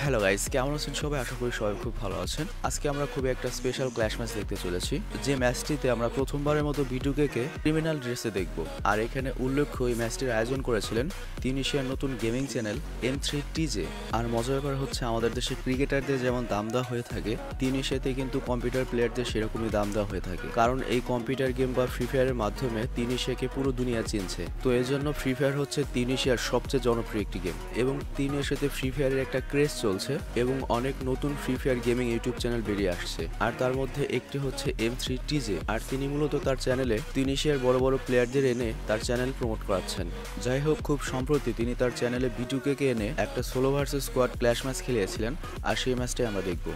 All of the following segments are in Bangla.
হ্যালো গাইস, কেমন আছেন সবাই? আশা করি সবাই খুব ভালো আছেন। আজকে আমরা খুবই একটা স্পেশাল ক্ল্যাশ ম্যাচ দেখতে চলেছি, যে ম্যাচটিতে আমরা প্রথমবারের মতো বিটুকেকে ক্রিমিনাল ড্রেসে দেখব। আর এখানে উল্লেখ্য এই ম্যাচটির আয়োজন করেছিলেন তিউনিসিয়ার নতুন গেমিং চ্যানেল M3TJ। আর মজার ব্যাপার হচ্ছে, আমাদের দেশে ক্রিকেটারদের যেমন দাম দেওয়া হয়ে থাকে, তিউনিসিয়াতে কিন্তু কম্পিউটার প্লেয়ারদের সেরকমই দাম দেওয়া হয়ে থাকে, কারণ এই কম্পিউটার গেম বা ফ্রি ফায়ারের মাধ্যমে তিউনিসিয়াকে পুরো দুনিয়া চিনছে। তো এর জন্য ফ্রি ফায়ার হচ্ছে তিউনিসিয়ার সবচেয়ে জনপ্রিয় একটি গেম, এবং তিউনিসিয়াতে ফ্রি ফায়ারের একটা ক্রেজ চলছে এবং অনেক নতুন free fire gaming YouTube channel বেরিয়ে আসছে। আর তার মধ্যে একটি হচ্ছে M3TJ। আর তিনি মূলত তার চ্যানেলে তিউনিসিয়ার বড় বড় প্লেয়ারদের এনে তার চ্যানেল প্রমোট করাচ্ছেন। যাই হোক, খুব সম্প্রতি তিনি তার চ্যানেলে বিটুকেকে এনে একটা solo versus squad clash match খেলিয়েছিলেন, আর সেই ম্যাচটাই আমরা দেখব।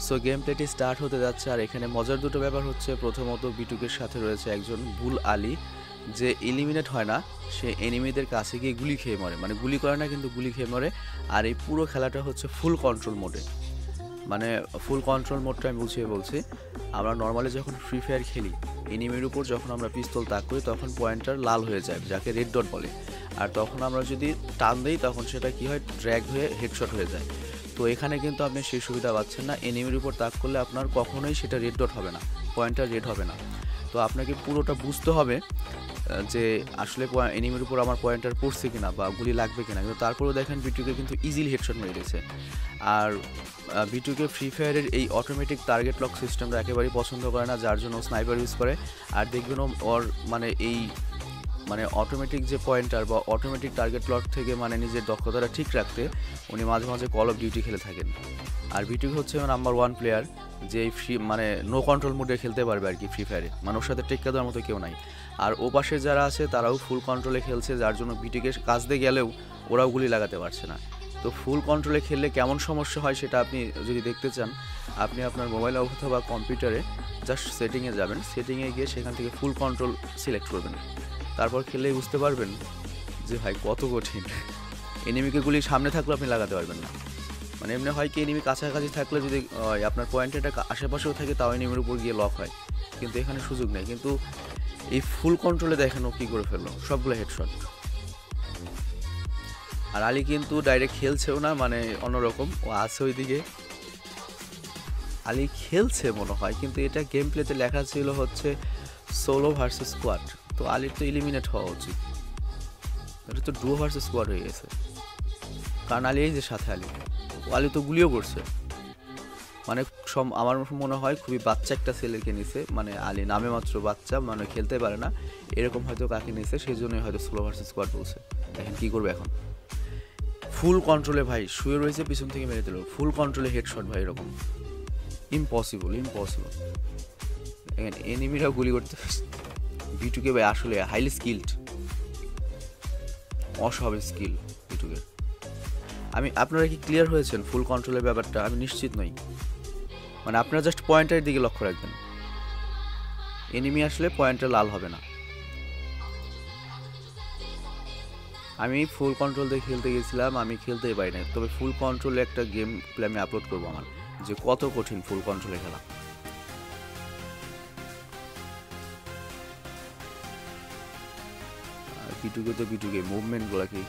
সো গেম প্লেটি স্টার্ট হতে যাচ্ছে। আর এখানে মজার দুটো ব্যাপার হচ্ছে, প্রথমত বিটুকের সাথে রয়েছে একজন বুল আলী, যে এলিমিনেট হয় না, সে এনিমিদের কাছে গিয়ে গুলি খেয়ে মরে, মানে গুলি করে না কিন্তু গুলি খেয়ে মরে। আর এই পুরো খেলাটা হচ্ছে ফুল কন্ট্রোল মোডে। মানে ফুল কন্ট্রোল মোডটা আমি বুঝিয়ে বলছি, আমরা নর্মালি যখন ফ্রি ফায়ার খেলি, এনিমির উপর যখন আমরা পিস্তল তাক করি তখন পয়েন্টার লাল হয়ে যায়, যাকে রেড ডট বলে। আর তখন আমরা যদি টান দিই তখন সেটা কি হয়, ড্র্যাগ হয়ে হেডশট হয়ে যায়। তো এখানে কিন্তু আপনি সেই সুবিধা পাচ্ছেন না। এনিমির উপর তাক করলে আপনার কখনোই সেটা রেড ডট হবে না, পয়েন্টার রেড হবে না। তো আপনাকে পুরোটা বুঝতে হবে যে আসলে এনিমির উপর আমার পয়েন্টার পড়ছে কিনা বা গুলি লাগবে কিনা। কিন্তু তারপরেও দেখেন বিটুকে কিন্তু ইজিলি হেডশট মেরে দিয়েছে। আর বিটুকে ফ্রি ফায়ারের এই অটোমেটিক টার্গেট লক সিস্টেমটা একেবারেই পছন্দ করে না, যার জন্য স্নাইপার ইউজ করে। আর দেখবেন ওর মানে অটোমেটিক যে পয়েন্টার বা অটোমেটিক টার্গেট লক থেকে নিজের দক্ষতাটা ঠিক রাখতে উনি মাঝে মাঝে কল অফ ডিউটি খেলে থাকেন। আর বিটুকে হচ্ছে নাম্বার 1 প্লেয়ার, যে ফ্রি নো কন্ট্রোল মোডে খেলতে পারবে আর কি ফ্রি ফায়ারে, ওর সাথে টেক্কা দেওয়ার মতো কেউ নাই। আর ও পাশে যারা আছে তারাও ফুল কন্ট্রোলে খেলছে, যার জন্য বিটুকে কাজ দিয়ে গেলেও ওরাও গুলি লাগাতে পারছে না। তো ফুল কন্ট্রোলে খেললে কেমন সমস্যা হয় সেটা আপনি যদি দেখতে চান, আপনি আপনার মোবাইলে অথবা কম্পিউটারে জাস্ট সেটিংয়ে যাবেন, সেটিংয়ে গিয়ে সেখান থেকে ফুল কন্ট্রোল সিলেক্ট করবেন। তারপর খেললেই বুঝতে পারবেন যে ভাই কত কঠিন। এনিমিকে গুলি সামনে থাকলে আপনি লাগাতে পারবেন না। এমনি হয় কি, এনিমি কাছাকাছি থাকলে যদি আপনার পয়েন্টেরটা আশেপাশেও থাকে তাও এনিমির উপর গিয়ে লক হয়, কিন্তু এখানে সুযোগ নেই। কিন্তু এই ফুল কন্ট্রোলে দেখেন ও কী করে ফেললো, সবগুলো হেডশট। আর আলী কিন্তু ডাইরেক্ট খেলছেও না, অন্যরকম ও আছে ওইদিকে। আলী খেলছে মনে হয়, কিন্তু এটা গেম প্লেতে লেখা ছিল হচ্ছে সোলো ভার্সেস স্কোয়াড। তো আলীর তো এলিমিনেট হওয়া উচিত, এটা তো ডুও ভার্সেস স্কোয়াড হয়ে গেছে, কারণ আলী এই যে সাথে আলী তো গুলিও করছে। আমার মনে হয় খুবই বাচ্চা একটা ছেলেকে নিছে, আলী নামে মাত্র বাচ্চা, খেলতে পারে না, এরকম হয়তো কাকে নিছে, সেই জন্যই হয়তো সোলো ভার্সেস স্কোয়াড বলছে। দেখেন কী করবে এখন। ফুল কন্ট্রোলে ভাই শুয়ে রয়েছে, পিছন থেকে মেরে দিল, ফুল কন্ট্রোলে হেডশট ভাই, এরকম ইম্পসিবল। এনিমিরা গুলি করতে। বিটুকে ভাই আসলে হাইলি স্কিলড, অস্বাভাবিক স্কিল বিটুকের। আপনারা কি ক্লিয়ার হয়েছেন ফুল কন্ট্রোলের ব্যাপারটা? আমি নিশ্চিত নই। আপনারা জাস্ট পয়েন্টারের দিকে লক্ষ্য রাখবেন, এনিমি আসলে পয়েন্টার লাল হবে না। আমি ফুল কন্ট্রোল দিয়ে খেলতে গেছিলাম, আমি খেলতেই পারি না। তবে ফুল কন্ট্রোলে একটা গেম প্লে আমি আপলোড করবো আমার, যে কত কঠিন ফুল কন্ট্রোলে খেলা। বিটুকে মুভমেন্টগুলো কি,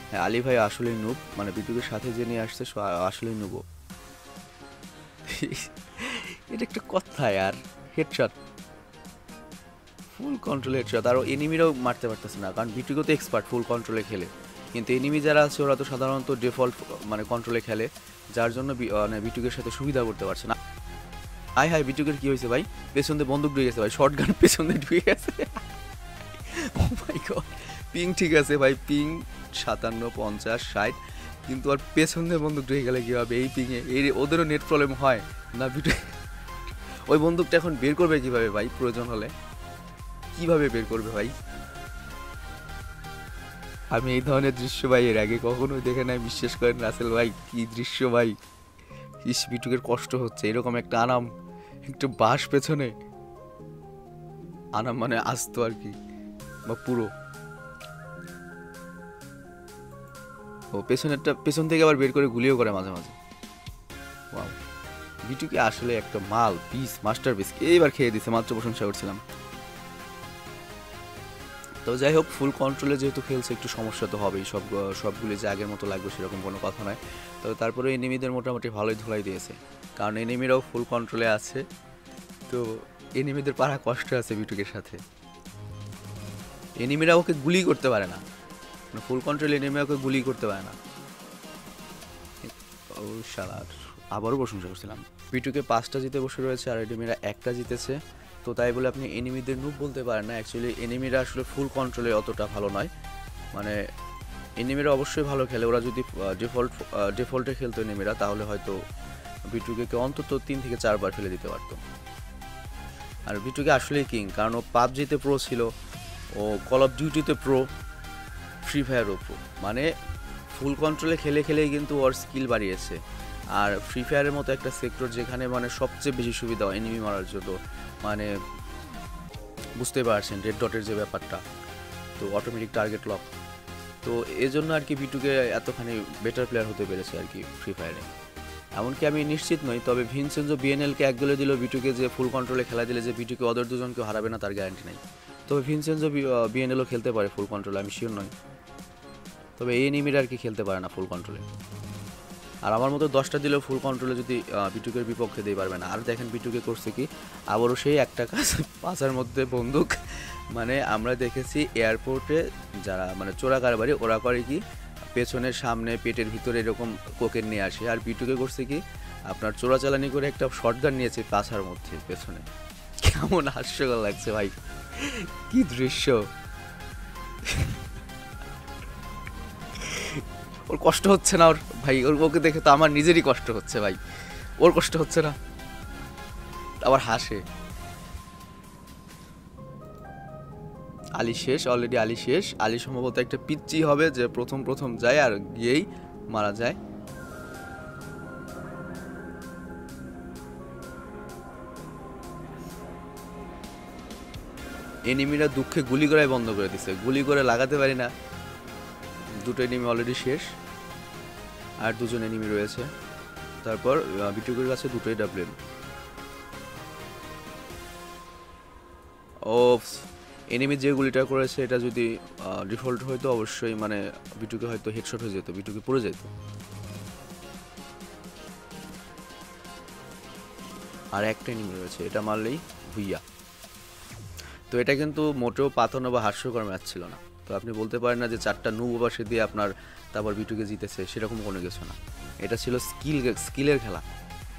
হ্যাঁ আলী ভাই আসলেই নুব, বিটুকের সাথে যে নিয়ে আসছে আসলেই নুব। এটা একটা কথা আর, হেডশট ফুল কন্ট্রোলে হেডশট। আর এনিমিরাও মারতে পারতেছে না, কারণ বিটুকে তো এক্সপার্ট ফুল কন্ট্রোলে খেলে, কিন্তু এনিমি যারা আছে ওরা তো সাধারণত ডিফল্ট কন্ট্রোলে খেলে, যার জন্য বিটুকের সাথে সুবিধা করতে পারছে না। হাই বিটুকের কি হয়েছে ভাই, পেছন দিয়ে বন্দুক ঢুকে গেছে ভাই, শর্ট গান পেছন দিয়ে ঢুকে গেছে। ও মাই গড, পিং ঠিক আছে ভাই, পিং 57, 50, 60, কিন্তু আর পেছন দিয়ে বন্দুক ঢুকে গেলে কী হবে এই পিংয়ে? ওদেরও নেট প্রবলেম হয় না? ওই বন্দুকটা এখন বের করবে কীভাবে ভাই? প্রয়োজন হলে কীভাবে বের করবে ভাই? আমি এই ধরনের দৃশ্য ভাই এর আগে কখনোই দেখে নাই, বিশ্বাস করেন রাসেল ভাই। কী দৃশ্য ভাই, বিটুকের কষ্ট হচ্ছে। এরকম একটা আনাম, একটু বাস পেছনে, আনাম আসত আর কি, বা পুরো ও পেছন থেকে আবার বের করে গুলিও করে মাঝে মাঝে। ওয়াও, বিটুকে আসলে একটা মাল পিস, মাস্টার পিস। এইবার খেয়ে দিছে, মাত্র প্রশংসা করছিলাম। তবে যাই হোক, ফুল কন্ট্রোলে যেহেতু খেলছে একটু সমস্যা তো হবেই, সবগুলি যে আগের মতো লাগবে সেরকম কোনো কথা নয়। তবে তারপরে এনিমিদের মোটামুটি ভালোই ধুলাই দিয়েছে, কারণ এনিমিরাও ফুল কন্ট্রোলে আছে। তো এনিমিদের পারা কষ্ট আছে বিটুকের সাথে। এনিমিরা ওকে গুলি করতে পারে না, ফুল কন্ট্রোল এনিমি ওকে গুলি করতে পারে না। ও শালার, আবারও প্রশংসা করছিলাম। বিটুকে 5টা জিতে বসে রয়েছে আর এনিমিরা 1টা জিতেছে। তো তাই বলে আপনি এনিমিদের নুব বলতে পারেন না। অ্যাকচুয়ালি এনিমিরা আসলে ফুল কন্ট্রোলে অতটা ভালো নয়, মানে এনিমিরা অবশ্যই ভালো খেলে। ওরা যদি ডিফল্টে খেলতো এনিমিরা, তাহলে হয়তো বিটুকে অন্তত 3 থেকে 4 বার ফেলে দিতে পারতো। আর বিটুকে আসলেই কিং, কারণ ও পাবজিতে প্রো ছিল, ও কল অফ ডিউটিতে প্রো, ফ্রি ফায়ারও প্রো। মানে ফুল কন্ট্রোলে খেলে খেলেই কিন্তু ওর স্কিল বাড়িয়েছে। আর ফ্রি ফায়ারের মতো একটা সেক্টর যেখানে মানে সবচেয়ে বেশি সুবিধা হয় এনিমি মারার জন্য, মানে বুঝতে পারছেন রেড ডটের যে ব্যাপারটা, তো অটোমেটিক টার্গেট লক। তো এই জন্য আর কি বিটুকে এতখানি বেটার প্লেয়ার হতে পেরেছে আর কি ফ্রি ফায়ারে। এমনকি আমি নিশ্চিত নই, তবে ভিনসেনজো বিএনএলকে 1 গোলে দিল বিটুকে, যে ফুল কন্ট্রোলে খেলা দিলে যে বিটুকে ওদের দুজনকেও হারাবে না তার গ্যারান্টি নেই। তবে ভিনসেনজো বিএনএলও খেলতে পারে ফুল কন্ট্রোলে, আমি শিওর নই। তবে এই এনিমিরা আর কি খেলতে পারে না ফুল কন্ট্রোলে। আর আমার মতো 10টা দিলেও ফুল কন্ট্রোলে যদি বিটুকের বিপক্ষে দিয়ে পারবে না। আর দেখেন বিটুকে করছে কি, আবারও সেই একটা কাজ, পাশার মধ্যে বন্দুক। মানে আমরা দেখেছি এয়ারপোর্টে যারা মানে চোরা কারবারি, ওরা করে কি পেছনের সামনে পেটের ভিতরে এরকম কোকেন নিয়ে আসে। আর বিটুকে করছে কি, আপনার চোরাচালানি করে একটা শটগান নিয়েছে পাছার মধ্যে পেছনে। কেমন হাস্যকর লাগছে ভাই, কি দৃশ্য! ওর কষ্ট হচ্ছে না ওর ভাই, ওকে দেখে তো আমার নিজেরই কষ্ট হচ্ছে ভাই। ওর কষ্ট হচ্ছে না, আবার হাসে। আলী শেষ, অলরেডি আলী শেষ। আলী সম্ভবত একটা পিচ্চি হবে যে প্রথম যায় আর গিয়েই মারা যায়। এনিমিরা দুঃখে গুলি করাই বন্ধ করে দিছে, গুলি করে লাগাতে পারি না। 2টো এনিমি অলরেডি শেষ, আর 2জন এনিমি রয়েছে। তারপর বিটুকের কাছে 2টোই ডাবলিন। ও এনিমি যে গুলিটা করেছে এটা যদি ডিফল্ট হয়তো অবশ্যই মানে বিটুকে হয়তো হেডশট হয়ে যেত, বিটুকে পড়ে যেত। আর একটা এনিমি রয়েছে, এটা মারলেই ভুইয়া। তো এটা কিন্তু মোটেও পাতানো বা হাস্যকর ম্যাচ ছিল না। তো আপনি বলতে পারেন না যে 4টা নুব বাসে দিয়ে আপনার তারপর বিটুকে জিতেছে, সেরকম কোনো কিছু না। এটা ছিল স্কিলের খেলা,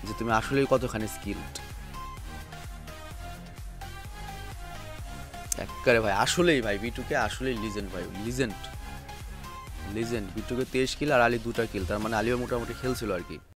যে তুমি আসলেই কতখানি স্কিলড। একবারে ভাই, আসলেই ভাই বিটুকে আসলেই লিজেন্ড ভাই, লিজেন্ড। বিটুকে 23 কিল আর আলী 2টা কিল, তার মানে আলীও মোটামুটি খেলছিল আর কি।